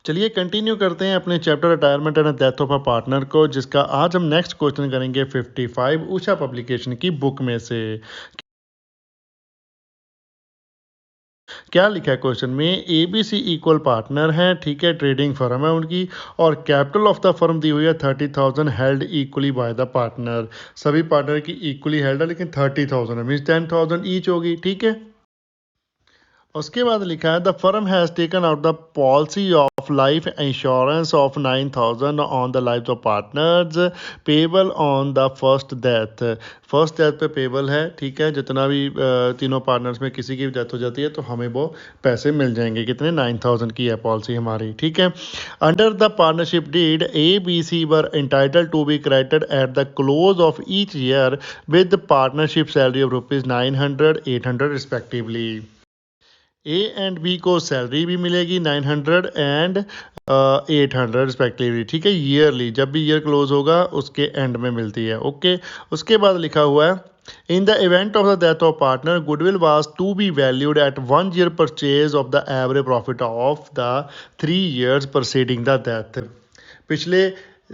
चलिए कंटिन्यू करते हैं अपने chapter retirement and death of a partner को, जिसका आज हम नेक्स्ट क्वेश्चन करेंगे 55 उषा पब्लिकेशन की बुक में से। क्या लिखा है क्वेश्चन में? एबीसी इक्वल पार्टनर है, ठीक है, ट्रेडिंग फर्म है उनकी, और कैपिटल ऑफ द फर्म दी हुई है 30,000 held equally by the partner. सभी पार्टनर की इक्वली हेल्ड है, लेकिन 30,000 है, मीन्स 10,000 ईच होगी, ठीक है। उसके बाद लिखा है the firm has taken out the policy of life insurance of 9,000 on the life of partners payable on the first death पे पेबल है, ठीक है। जितना भी तीनों पार्टनर्स में किसी की भी डेथ हो जाती है तो हमें वो पैसे मिल जाएंगे। कितने? 9,000 की है पॉलिसी हमारी, ठीक है। Under the partnership deed A B C were entitled to be credited at the close of each year with partnership salary of ₹900 800 respectively. A and B को सैलरी भी मिलेगी 900 एंड 800 रिस्पेक्टिवली, ठीक है, ईयरली। जब भी ईयर क्लोज होगा उसके and में मिलती है, ओके। उसके बाद लिखा हुआ है in the event of the death of partner goodwill was to be valued at 1 year purchase of the average profit of the 3 years proceeding the death. पिछले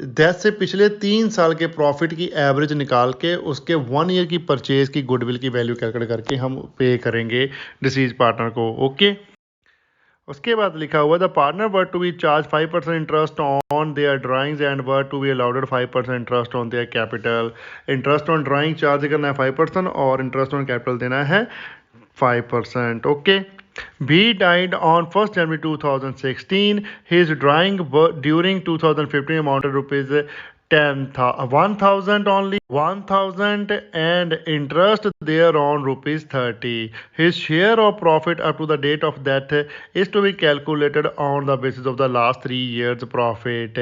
डेथ से पिछले 3 साल के प्रॉफिट की एवरेज निकाल के उसके 1 ईयर की परचेज की गुडविल की वैल्यू कैलकुलेट करके हम पे करेंगे डिसीज पार्टनर को, ओके। उसके बाद लिखा हुआ the partner were to be charge 5% interest on their drawings and were to be allowed 5% interest on their capital. Interest on drawing charge करना है 5% और इंटरेस्ट ऑन कैपिटल देना है 5%, okay. B died on 1st January 2016. His drawing during 2015 amounted rupees 1,000 only, 1,000 and interest thereon rupees 30. His share of profit up to the date of death is to be calculated on the basis of the last 3 years profit,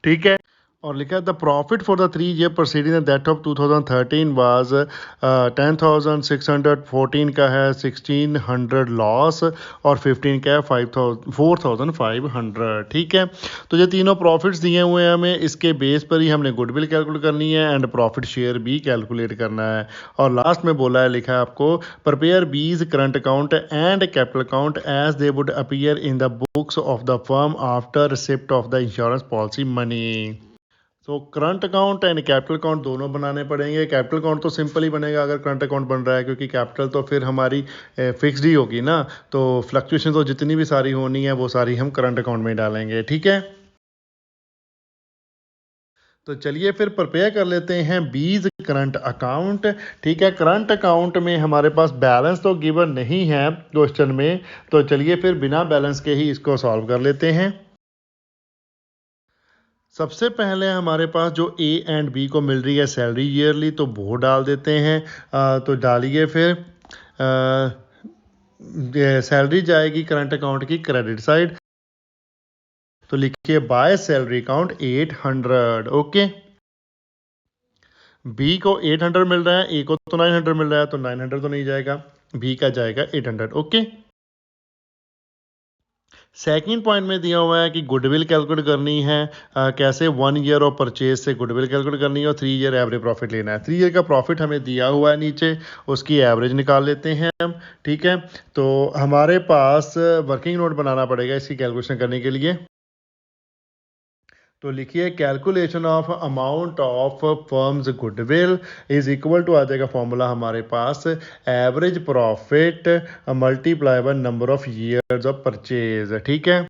ठीक है। और लिखा है the profit for the 3 year proceeding the death of 2013 was 10,600, 14 का है 1,600 loss और 15 का है 4,500, ठीक है। तो ये तीनों प्रॉफिट्स दिए हुए हैं हमें, इसके बेस पर ही हमने गुडविल कैलकुलेट करनी है एंड प्रॉफिट शेयर भी कैलकुलेट करना है। और लास्ट में बोला है, लिखा है आपको prepare B's current account and capital account as they would appear in the books of the firm after receipt of the insurance policy money. तो current account and capital account दोनों बनाने पड़ेंगे। कैपिटल अकाउंट तो simple ही बनेगा अगर current account बन रहा है, क्योंकि कैपिटल तो फिर हमारी फिक्स्ड ही होगी ना, तो फ्लक्चुएशन तो जितनी भी सारी होनी है वो सारी हम करंट अकाउंट में डालेंगे, ठीक है। तो चलिए फिर प्रिपेयर कर लेते हैं बीज करंट अकाउंट, ठीक है। करंट अकाउंट में हमारे पास बैलेंस तो गिवन नहीं है क्वेश्चन में, तो चलिए फिर बिना बैलेंस के ही इसको सॉल्व कर लेते हैं। सबसे पहले हमारे पास जो ए एंड बी को मिल रही है सैलरी ईयरली, तो वो डाल देते हैं। तो डालिए फिर सैलरी जाएगी करंट अकाउंट की क्रेडिट साइड, तो लिखिए by salary account 800, okay. B को 800 मिल रहा है, ए को तो 900 मिल रहा है, तो 900 तो नहीं जाएगा, बी का जाएगा 800, ओके। सेकंड पॉइंट में दिया हुआ है कि गुडविल कैलकुलेट करनी है। कैसे? 1 ईयर ऑफ परचेज से गुडविल कैलकुलेट करनी है और 3 ईयर एवरेज प्रॉफिट लेना है। 3 ईयर का प्रॉफिट हमें दिया हुआ है नीचे, उसकी एवरेज निकाल लेते हैं हम, ठीक है। तो हमारे पास वर्किंग नोट बनाना पड़ेगा इसकी कैलकुलेशन करने के लिए। तो लिखिए calculation of amount of firms goodwill is equal to आ जाएगा फॉर्मूला हमारे पास average profit multiply by number of years of purchase, ठीक है।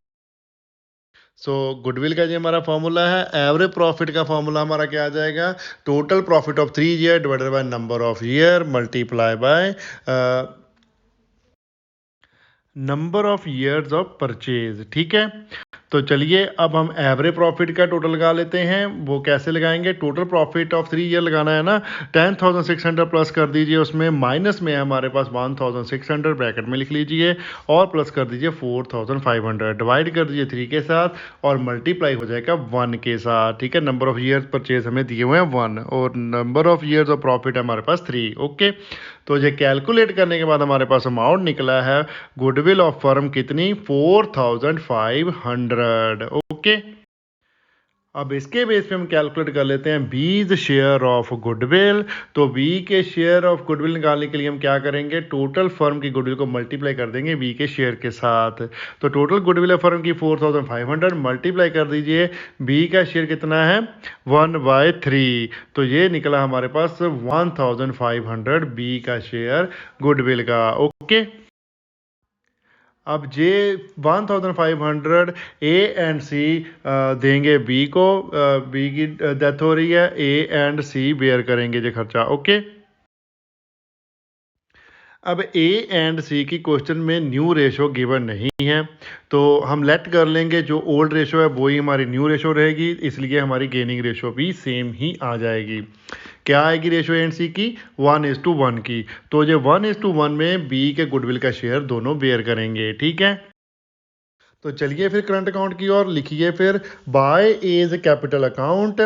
सो गुडविल का ये हमारा फॉर्मूला है। एवरेज प्रॉफिट का फॉर्मूला हमारा क्या आ जाएगा? Total profit of 3 year divided by number of year multiply by number of years of purchase, ठीक है। तो चलिए अब हम एवरेज प्रॉफिट का टोटल लगा लेते हैं। वो कैसे लगाएंगे? टोटल प्रॉफिट ऑफ 3 ईयर लगाना है ना, 10,600 प्लस कर दीजिए, उसमें माइनस में है हमारे पास 1,600 ब्रैकेट में लिख लीजिए और प्लस कर दीजिए 4,500, डिवाइड कर दीजिए 3 के साथ और मल्टीप्लाई हो जाएगा 1 के साथ, ठीक है। नंबर ऑफ ईयर्स परचेज हमें दिए हुए हैं 1 और number of years of profit है हमारे पास 3, ओके। तो ये कैलकुलेट करने के बाद हमारे पास अमाउंट निकला है गुडविल ऑफ फर्म कितनी? 4,500, ओके। अब इसके बेस पे हम कैलकुलेट कर लेते हैं बीज शेयर ऑफ गुडविल। तो बी के शेयर ऑफ गुडविल निकालने के लिए हम क्या करेंगे, टोटल फर्म की गुडविल को मल्टीप्लाई कर देंगे बी के शेयर के साथ। तो टोटल गुडविल है फर्म की 4500, मल्टीप्लाई कर दीजिए बी का शेयर कितना है 1/3। तो ये निकला हमारे पास 1500 बी का शेयर गुडविल का। ओके, अब जे 1500 ए एंड सी देंगे बी को, बी की डेथ हो रही है, ए एंड सी बेयर करेंगे जो खर्चा। ओके, अब ए एंड सी की क्वेश्चन में न्यू रेशो गिवन नहीं है, तो हम लेट कर लेंगे जो ओल्ड रेशो है वो ही हमारी न्यू रेशो रहेगी, इसलिए हमारी गेनिंग रेशो भी सेम ही आ जाएगी। क्या आएगी रेशो ए एंड सी की 1:1 की। तो जो 1:1 में बी के गुडविल का शेयर दोनों बेयर करेंगे। ठीक है, तो चलिए फिर करंट अकाउंट की ओर लिखिए। फिर by as capital account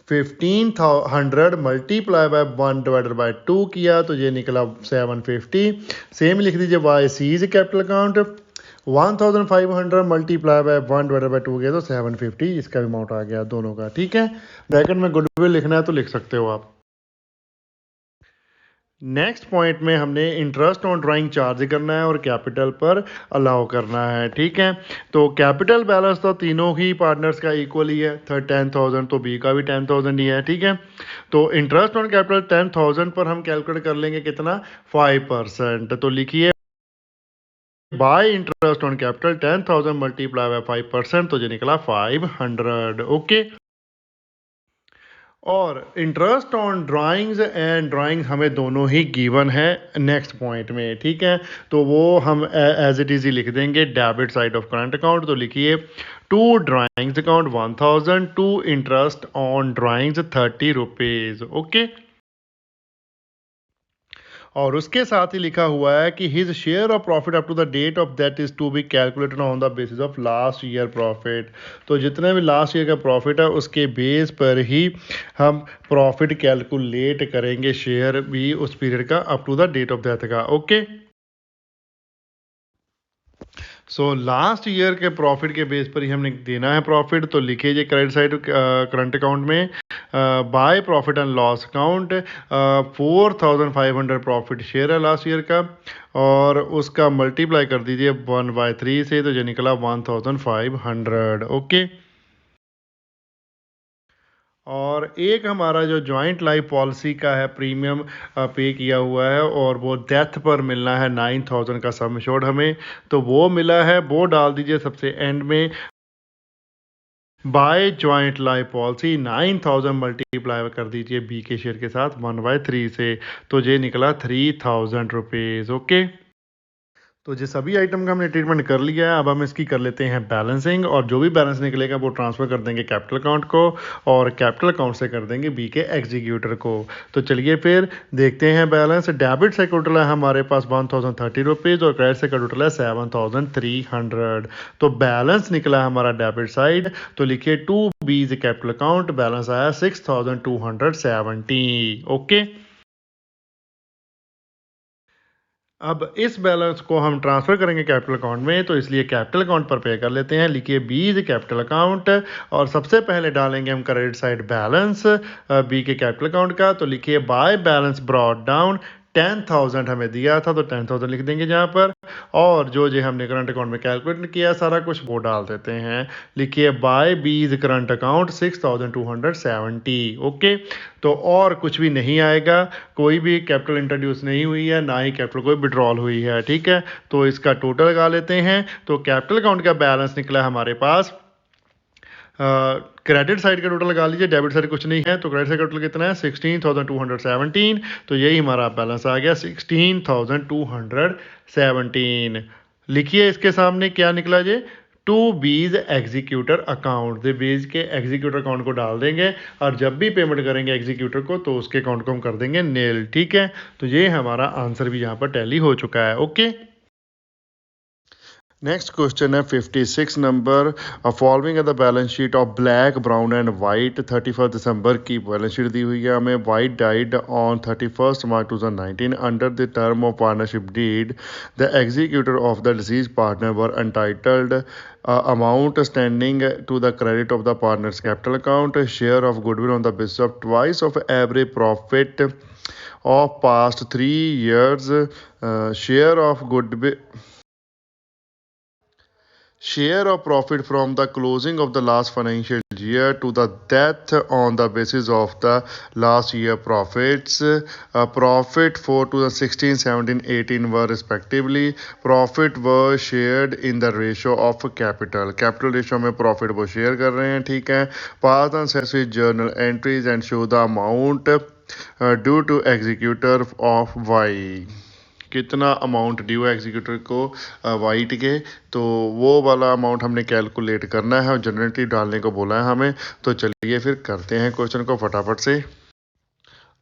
1500 multiply by 1/2 किया तो ये निकला 750। सेम लिख दीजिए by C is capital account 1500 multiply by 1/2 किया तो 750, इसका भी अमाउंट आ गया दोनों का। ठीक है, ब्रैकेट में गुडविल लिखना है तो लिख सकते हो आप। नेक्स्ट पॉइंट में हमने इंटरेस्ट ऑन ड्राइंग चार्ज करना है और कैपिटल पर अलाउ करना है। ठीक है, तो कैपिटल बैलेंस तो तीनों ही पार्टनर्स का इक्वल ही है, 10,000, तो बी का भी 10,000 ही है। ठीक है, तो इंटरेस्ट ऑन कैपिटल 10,000 पर हम कैलकुलेट कर लेंगे कितना 5%। तो लिखिए bye interest on capital 10,000 multiply by 5%, तो ये निकला 500। ओके, और interest on drawings and drawings हमें दोनों ही गिवन है नेक्स्ट पॉइंट में। ठीक है, तो वो हम एज इट इज ही लिख देंगे debit side of current account. तो लिखिए to drawings account 1000, to interest on drawings 30 rupees. Okay, और उसके साथ ही लिखा हुआ है कि his share of profit up to the date of that is to be calculated on the basis of last year profit. तो जितने भी लास्ट ईयर का प्रॉफिट है उसके बेस पर ही हम प्रॉफिट कैलकुलेट करेंगे, शेयर भी उस पीरियड का up to the date of death का। ओके, सो लास्ट ईयर के प्रॉफिट के बेस पर ही हमने देना है प्रॉफिट। तो लिखिए क्रेडिट साइड करंट अकाउंट में by profit and loss account 4500 profit share है लास्ट ईयर का, और उसका मल्टीप्लाई कर दीजिए 1/3 से, तो ये निकला 1500। ओके, और एक हमारा जो जॉइंट लाइफ पॉलिसी का है प्रीमियम पे किया हुआ है, और वो डेथ पर मिलना है 9000 का सम एश्योर्ड हमें, तो वो मिला है, वो डाल दीजिए सबसे एंड में। By joint life policy 9000 multiply कर दीजिए बी के शेयर के साथ 1/3 से, तो ये निकला 3000 रुपीज़। ओके, तो ये सभी आइटम का हमने ट्रीटमेंट कर लिया है। अब हम इसकी कर लेते हैं बैलेंसिंग, और जो भी बैलेंस निकलेगा वो ट्रांसफ़र कर देंगे कैपिटल अकाउंट को, और कैपिटल अकाउंट से कर देंगे बी के एग्जीक्यूटर को। तो चलिए फिर देखते हैं बैलेंस। डेबिट से टोटल है हमारे पास 1030 रुपीज़, और क्रेडिट से टोटल है 7300। तो बैलेंस निकला है हमारा डेबिट साइड, तो लिखिए टू बीज कैपिटल अकाउंट, बैलेंस आया 6270। ओके, अब इस बैलेंस को हम ट्रांसफ़र करेंगे कैपिटल अकाउंट में, तो इसलिए कैपिटल अकाउंट पर पे कर लेते हैं। लिखिए बी इज कैपिटल अकाउंट, और सबसे पहले डालेंगे हम क्रेडिट साइड बैलेंस बी के कैपिटल अकाउंट का। तो लिखिए बाय बैलेंस ब्रॉट डाउन 10,000 हमें दिया था, तो 10,000 लिख देंगे जहाँ पर, और जो हमने करंट अकाउंट में कैलकुलेट किया सारा कुछ वो डाल देते हैं। लिखिए बाय बीज करंट अकाउंट 6270। ओके, तो और कुछ भी नहीं आएगा, कोई भी कैपिटल इंट्रोड्यूस नहीं हुई है, ना ही कैपिटल कोई विड्रॉल हुई है। ठीक है, तो इसका टोटल लगा लेते हैं। तो कैपिटल अकाउंट का बैलेंस निकला हमारे पास, क्रेडिट साइड का टोटल लगा लीजिए, डेबिट साइड कुछ नहीं है, तो क्रेडिट साइड का टोटल कितना है 16,217। तो यही हमारा बैलेंस आ गया 16,217। लिखिए इसके सामने क्या निकला ये टू बीज एग्जीक्यूटर अकाउंट, बीज के एग्जीक्यूटर अकाउंट को डाल देंगे, और जब भी पेमेंट करेंगे एग्जीक्यूटर को तो उसके अकाउंट को हम कर देंगे नेल। ठीक है, तो ये हमारा आंसर भी यहाँ पर टैली हो चुका है। ओके, नेक्स्ट क्वेश्चन है 56 number. Following the balance sheet of black brown and white 31 दिसंबर की बैलेंस शीट दी हुई है हमें। White died on 31 March 2019 under the term of partnership deed. The executor of the deceased partner were entitled amount standing to the credit of the partner's capital account, share of goodwill on the basis of twice of average profit of past 3 years, share of goodwill, share of profit from the closing of the last financial year to the death on the basis of the last year profits, profit for 2016, 17, 18 were respectively, profit were shared in the ratio of capital ratio में profit वो share कर रहे हैं, ठीक है। pass on successive journal entries and show the amount due to executor of Y। कितना amount due है executor को वाइट के, तो वो वाला अमाउंट हमने कैलकुलेट करना है और जनरेटिव डालने को बोला है हमें। तो चलिए फिर करते हैं क्वेश्चन को फटाफट से।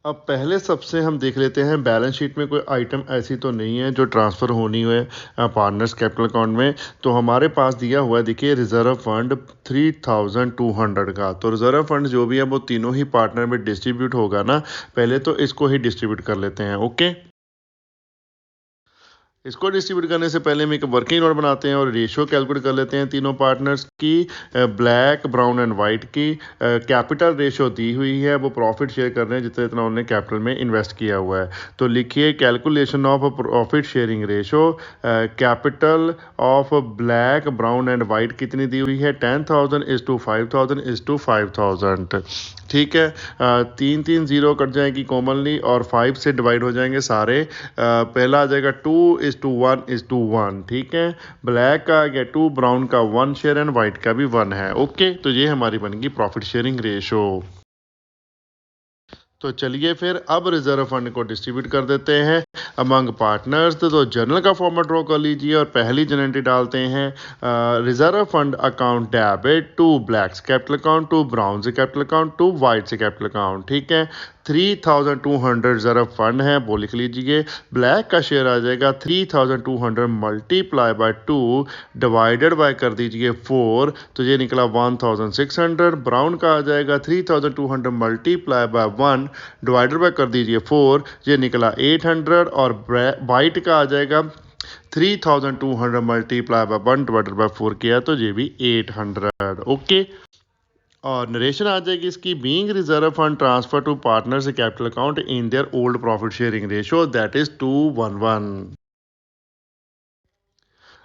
अब पहले सबसे हम देख लेते हैं बैलेंस शीट में कोई आइटम ऐसी तो नहीं है जो ट्रांसफ़र होनी है पार्टनर्स कैपिटल अकाउंट में। तो हमारे पास दिया हुआ है, देखिए, रिजर्व फंड 3200 का। तो रिजर्व फंड जो भी है वो तीनों ही पार्टनर में डिस्ट्रीब्यूट होगा ना। पहले तो इसको ही डिस्ट्रीब्यूट कर लेते हैं। ओके, इसको डिस्ट्रीब्यूट करने से पहले हम एक वर्किंग नोट बनाते हैं और रेशियो कैलकुलेट कर लेते हैं तीनों पार्टनर्स की। ब्लैक ब्राउन एंड वाइट की कैपिटल रेशियो दी हुई है, वो प्रॉफिट शेयर कर रहे हैं जितना जितना उन्होंने कैपिटल में इन्वेस्ट किया हुआ है। तो लिखिए calculation of profit sharing ratio. Capital of black brown and white कितनी दी हुई है, 10,000 इज टू 5,000 इज टू 5,000। ठीक है, 3 3 0 कट जाएगी कॉमनली और 5 से डिवाइड हो जाएंगे सारे। पहला आ जाएगा 2:1:1। ठीक है, ब्लैक का आ गया 2, ब्राउन का 1 शेयर एंड वाइट का भी 1 है। ओके, तो ये हमारी बनेगी प्रॉफिट शेयरिंग रेशो। तो चलिए फिर अब रिजर्व फंड को डिस्ट्रीब्यूट कर देते हैं अमंग पार्टनर्स। तो जर्नल का फॉर्मेट ड्रॉ कर लीजिए और पहली जनरल एंट्री डालते हैं। Reserve fund account debit to blacks capital account to brown से कैपिटल अकाउंट टू वाइट से कैपिटल अकाउंट। ठीक है, 3200 रिजर्व फंड है वो लिख लीजिए। ब्लैक का शेयर आ जाएगा 3200 मल्टीप्लाई बाय 2 डिवाइडेड बाय कर दीजिए 4, तो ये निकला 1600। ब्राउन का आ जाएगा 3200 मल्टीप्लाई बाय 1 डिवाइडेड बाय कर दीजिए 4, ये निकला 800। और वाइट का आ जाएगा 3200 मल्टीप्लाई बाय 1 डिवाइडेड बाय 4 किया तो ये भी 800। ओके, और नरेशन आ जाएगी इसकी। Being reserve fund transfer to partners capital account in their old profit sharing ratio that is 2:1:1।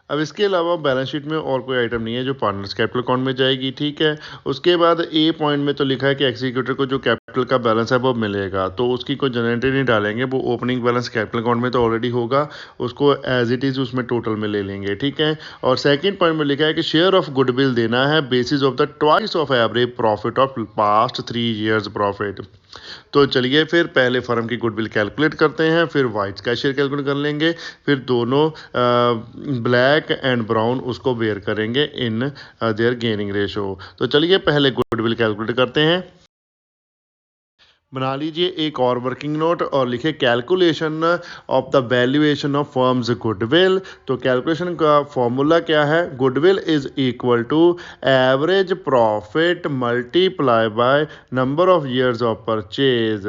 अब इसके अलावा बैलेंस शीट में और कोई आइटम नहीं है जो पार्टनर्स कैपिटल अकाउंट में जाएगी। ठीक है, उसके बाद ए पॉइंट में तो लिखा है कि एग्जीक्यूटर को जो कैपिटल का बैलेंस है वो मिलेगा, तो उसकी कोई जनरेटर नहीं डालेंगे, वो ओपनिंग बैलेंस कैपिटल अकाउंट में तो ऑलरेडी होगा, उसको एज इट इज़ उसमें टोटल में ले लेंगे। ठीक है, और सेकेंड पॉइंट में लिखा है कि शेयर ऑफ गुडविल देना है basis of the twice of average profit of past 3 years profit. तो चलिए फिर पहले फर्म की गुडविल कैलकुलेट करते हैं, फिर वाइट का शेयर कैलकुलेट कर लेंगे, फिर दोनों ब्लैक एंड ब्राउन उसको बेयर करेंगे इन देयर गेनिंग रेशो। तो चलिए पहले गुडविल कैलकुलेट करते हैं। बना लीजिए एक और वर्किंग नोट और लिखे calculation of the valuation of firms goodwill. तो कैलकुलेशन का फॉर्मूला क्या है, goodwill is equal to average profit multiply by number of years of purchase.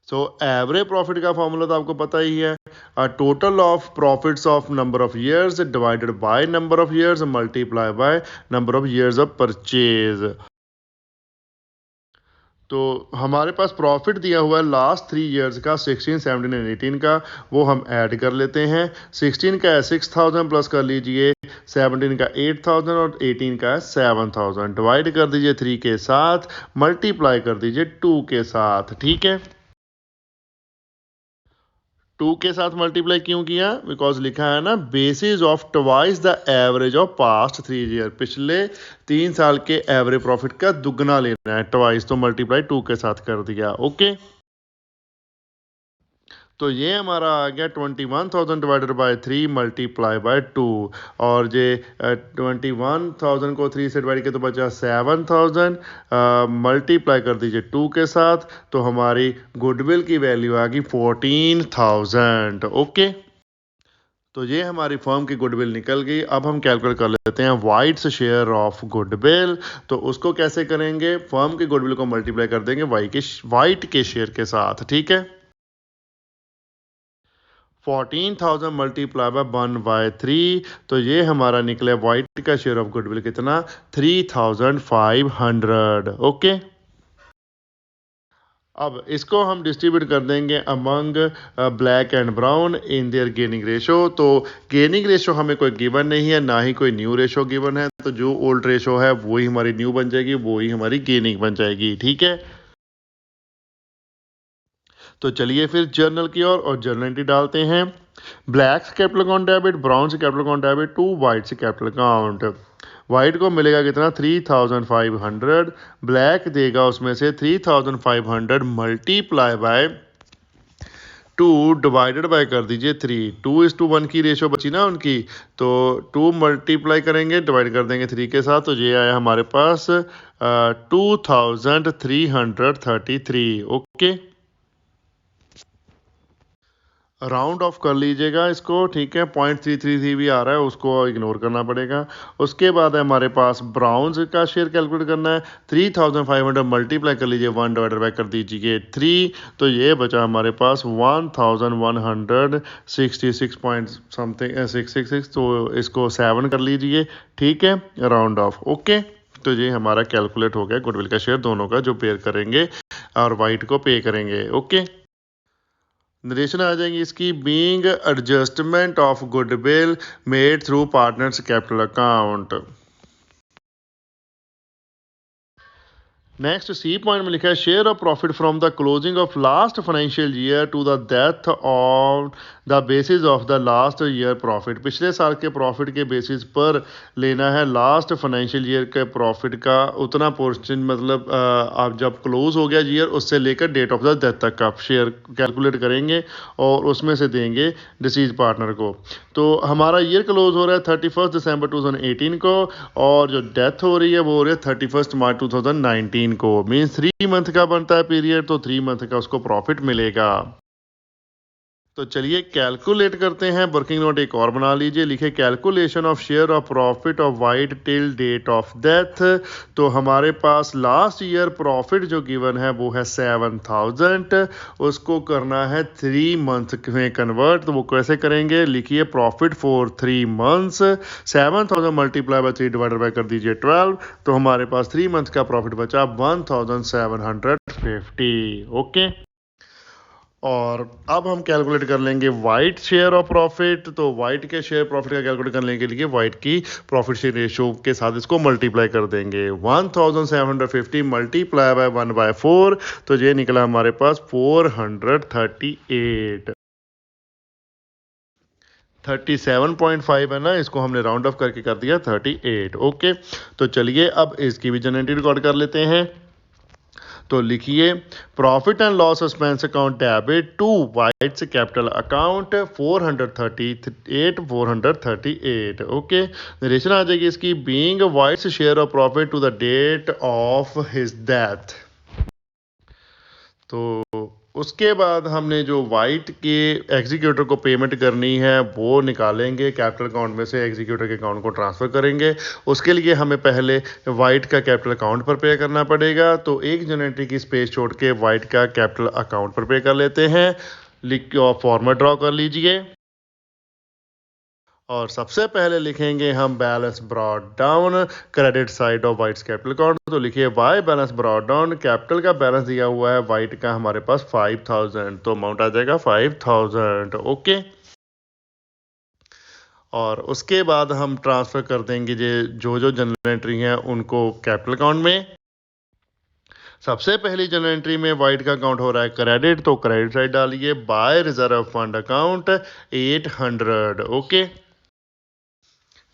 So average profit का फॉर्मूला तो आपको पता ही है, total of profits of number of years divided by number of years multiply by number of years of purchase. तो हमारे पास profit दिया हुआ है लास्ट 3 years का 16, 17 एंड 18 का, वो हम ऐड कर लेते हैं। 16 का है 6000 प्लस कर लीजिए 17 का 8000 और 18 का है 7000। डिवाइड कर दीजिए 3 के साथ, मल्टीप्लाई कर दीजिए 2 के साथ। ठीक है, 2 के साथ मल्टीप्लाई क्यों किया, बिकॉज लिखा है ना basis of twice the average of past 3 year, पिछले 3 साल के एवरेज प्रॉफिट का दुगना लेना है, ट्वाइस, तो मल्टीप्लाई 2 के साथ कर दिया। ओके, तो ये हमारा आ गया 21,000 डिवाइडेड बाय 3 मल्टीप्लाई बाय 2, और ये 21,000 को 3 से डिवाइड किया तो बचा 7,000, मल्टीप्लाई कर दीजिए 2 के साथ, तो हमारी गुडविल की वैल्यू आ गई 14,000। ओके, तो ये हमारी फर्म की गुडविल निकल गई। अब हम कैलकुलेट कर लेते हैं वाइट्स शेयर ऑफ गुडविल। तो उसको कैसे करेंगे, फर्म की गुडविल को मल्टीप्लाई कर देंगे वाइट के शेयर के साथ, ठीक है। 14,000 मल्टीप्लाई बाय 1/3, तो ये हमारा निकले वाइट का शेयर ऑफ गुडविल कितना, 3,500। ओके, अब इसको हम डिस्ट्रीब्यूट कर देंगे among black and brown in their gaining ratio. तो गेनिंग रेशो हमें कोई गिवन नहीं है, ना ही कोई न्यू रेशो गिवन है, तो जो ओल्ड रेशो है वही हमारी न्यू बन जाएगी, वही हमारी गेनिंग बन जाएगी, ठीक है। तो चलिए फिर जर्नल की और जर्नल एंट्री डालते हैं। Black capital account debit, Brown से capital account debit to white से कैपिटल अकाउंट। वाइट को मिलेगा कितना, 3,500। ब्लैक देगा उसमें से 3,500 मल्टीप्लाई बाय 2 डिवाइडेड बाय कर दीजिए 3। 2:1 की रेशो बची ना उनकी, तो 2 मल्टीप्लाई करेंगे, डिवाइड कर देंगे 3 के साथ, तो ये आया हमारे पास 2,333। ओके, राउंड ऑफ कर लीजिएगा इसको, ठीक है। 0.333 भी आ रहा है, उसको इग्नोर करना पड़ेगा। उसके बाद है हमारे पास ब्राउन्स का शेयर कैलकुलेट करना है। 3,500 मल्टीप्लाई कर लीजिए 1 डिवाइडेड बाय कर दीजिए 3, तो ये बचा हमारे पास 1,166 पॉइंट समथिंग 666, तो इसको 7 कर लीजिए, ठीक है, राउंड ऑफ। ओके, तो ये हमारा कैलकुलेट हो गया गुडविल का शेयर दोनों का, जो पेयर करेंगे और वाइट को पे करेंगे। ओके, नरेशन आ जाएंगी इसकी, being adjustment of goodwill made through partners capital account. Next C point में लिखा है share of profit from the closing of last financial year to the death on the basis of the last year profit. पिछले साल के profit के basis पर लेना है लास्ट फाइनेंशियल ईयर के प्रॉफिट का उतना पोर्शन, मतलब आप जब क्लोज हो गया ईयर उससे लेकर डेट ऑफ द डेथ तक का शेयर कैलकुलेट करेंगे और उसमें से देंगे डिसीज पार्टनर को। तो हमारा ईयर क्लोज हो रहा है 31 दिसंबर 2018 को, और जो डेथ हो रही है वो हो रही है 31 मार्च 2019 को। मीन्स 3 मंथ का बनता है पीरियड, तो 3 मंथ का उसको प्रॉफिट मिलेगा। तो चलिए कैलकुलेट करते हैं। वर्किंग नोट एक और बना लीजिए, लिखे calculation of share of profit of white till date of death. तो हमारे पास लास्ट ईयर प्रॉफिट जो गिवन है वो है 7,000, उसको करना है 3 मंथ में कन्वर्ट। तो वो कैसे करेंगे, लिखिए profit for 3 months, 7,000 multiply by 3 divided by कर दीजिए 12, तो हमारे पास 3 मंथ का प्रॉफिट बचा 1,750। ओके, और अब हम कैलकुलेट कर लेंगे वाइट शेयर ऑफ प्रॉफिट। तो वाइट के शेयर प्रॉफिट का कैलकुलेट करने के लिए वाइट की प्रॉफिट शेयर रेशो के साथ इसको मल्टीप्लाई कर देंगे। 1,750 मल्टीप्लाई बाय 1/4, तो ये निकला हमारे पास 438। 37.5 है ना, इसको हमने राउंड ऑफ करके कर दिया 38। ओके, तो चलिए अब इसकी भी जनरेटिव रिकॉर्ड कर लेते हैं। तो लिखिए profit and loss expense account debit to White's capital account 438। Okay, narration आ जाएगी इसकी, being White's share of profit to the date of his death. तो उसके बाद हमने जो वाइट के एग्जीक्यूटर को पेमेंट करनी है वो निकालेंगे, कैपिटल अकाउंट में से एग्जीक्यूटर के अकाउंट को ट्रांसफ़र करेंगे। उसके लिए हमें पहले वाइट का कैपिटल अकाउंट पर पे करना पड़ेगा। तो एक जनरेटरी की स्पेस छोड़ के वाइट का कैपिटल अकाउंट पर पे कर लेते हैं। लिख के और फॉर्मेट ड्रॉ कर लीजिए, और सबसे पहले लिखेंगे हम balance brought down credit side of whites capital account. तो लिखिए by balance brought down, capital का बैलेंस दिया हुआ है वाइट का हमारे पास 5,000, तो अमाउंट आ जाएगा 5,000। ओके, और उसके बाद हम ट्रांसफ़र कर देंगे जो जनरल एंट्री हैं उनको कैपिटल अकाउंट में। सबसे पहली जनरल एंट्री में वाइट का अकाउंट हो रहा है क्रेडिट, तो क्रेडिट साइड डालिए by reserve fund account 800। Okay,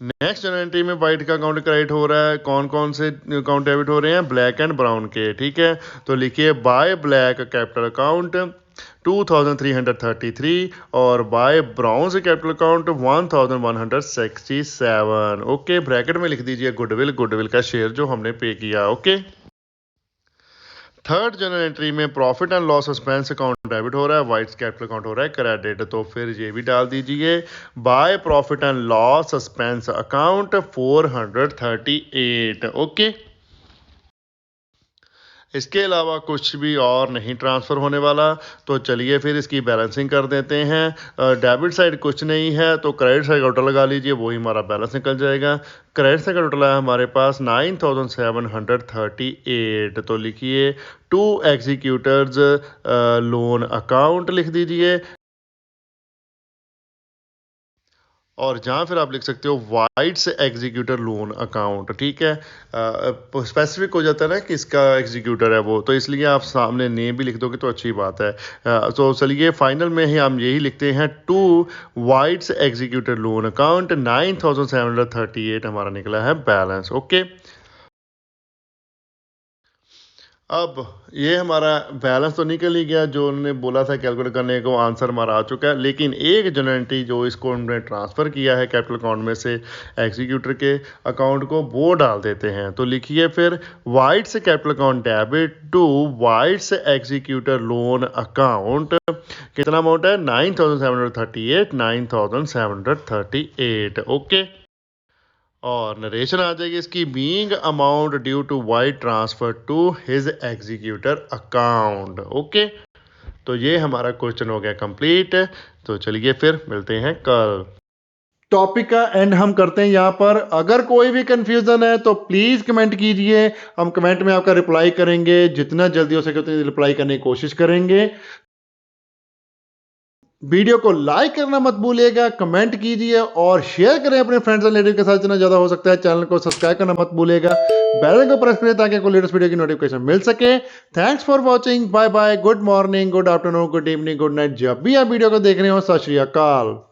next journal entry में वाइट का अकाउंट क्रेडिट हो रहा है, कौन कौन से अकाउंट डेबिट हो रहे हैं, ब्लैक एंड ब्राउन के, ठीक है। तो लिखिए बाय ब्लैक कैपिटल अकाउंट 2,333 और बाय ब्राउन से कैपिटल अकाउंट 1,167। ओके, ब्रैकेट में लिख दीजिए गुडविल का शेयर जो हमने पे किया। ओके, थर्ड जनरल एंट्री में profit and loss expense account debit हो रहा है, वाइट्स कैपिटल अकाउंट हो रहा है क्रेडिट। तो फिर ये भी डाल दीजिए, bye profit and loss expense account 438। Okay, इसके अलावा कुछ भी और नहीं ट्रांसफ़र होने वाला। तो चलिए फिर इसकी बैलेंसिंग कर देते हैं। डेबिट साइड कुछ नहीं है तो क्रेडिट साइड का टोटल लगा लीजिए, वही हमारा बैलेंस निकल जाएगा। क्रेडिट साइड का टोटल है हमारे पास 9738। तो लिखिए टू एग्जीक्यूटर्स लोन अकाउंट लिख दीजिए, और जहाँ फिर आप लिख सकते हो वाइट्स एग्जीक्यूटर लोन अकाउंट। ठीक है, स्पेसिफिक हो जाता है ना कि इसका एग्जीक्यूटर है वो, तो इसलिए आप सामने नेम भी लिख दोगे तो अच्छी बात है। तो चलिए फाइनल में ही हम यही लिखते हैं, to whites executor loan account 9738 हमारा निकला है बैलेंस। ओके, अब ये हमारा बैलेंस तो निकल ही गया, जो उन्होंने बोला था कैलकुलेट करने को, आंसर हमारा आ चुका है। लेकिन एक जनरल एंट्री जो इसको उन्होंने ट्रांसफ़र किया है कैपिटल अकाउंट में से एग्जीक्यूटर के अकाउंट को, वो डाल देते हैं। तो लिखिए फिर whites capital account debit to whites executor loan account, कितना अमाउंट है 9738, 9738। ओके, और नरेशन आ जाएगी इसकी, being amount due to white transfer to his executor account. Okay, तो ये हमारा क्वेश्चन हो गया कंप्लीट। तो चलिए फिर मिलते हैं कल। टॉपिक का एंड हम करते हैं यहाँ पर। अगर कोई भी कंफ्यूजन है तो प्लीज कमेंट कीजिए, हम कमेंट में आपका रिप्लाई करेंगे, जितना जल्दी हो सके उतनी रिप्लाई करने की कोशिश करेंगे। वीडियो को लाइक करना मत भूलिएगा, कमेंट कीजिए और शेयर करें अपने फ्रेंड्स एंड रिलेटिव के साथ जितना ज़्यादा हो सकता है। चैनल को सब्सक्राइब करना मत भूलिएगा, बेल आइकन को प्रेस करें ताकि आपको लेटेस्ट वीडियो की नोटिफिकेशन मिल सके। Thanks for watching, bye bye, good morning, good afternoon, good evening, good night. जब भी आप वीडियो को देख रहे हो, सत श्री अकाल।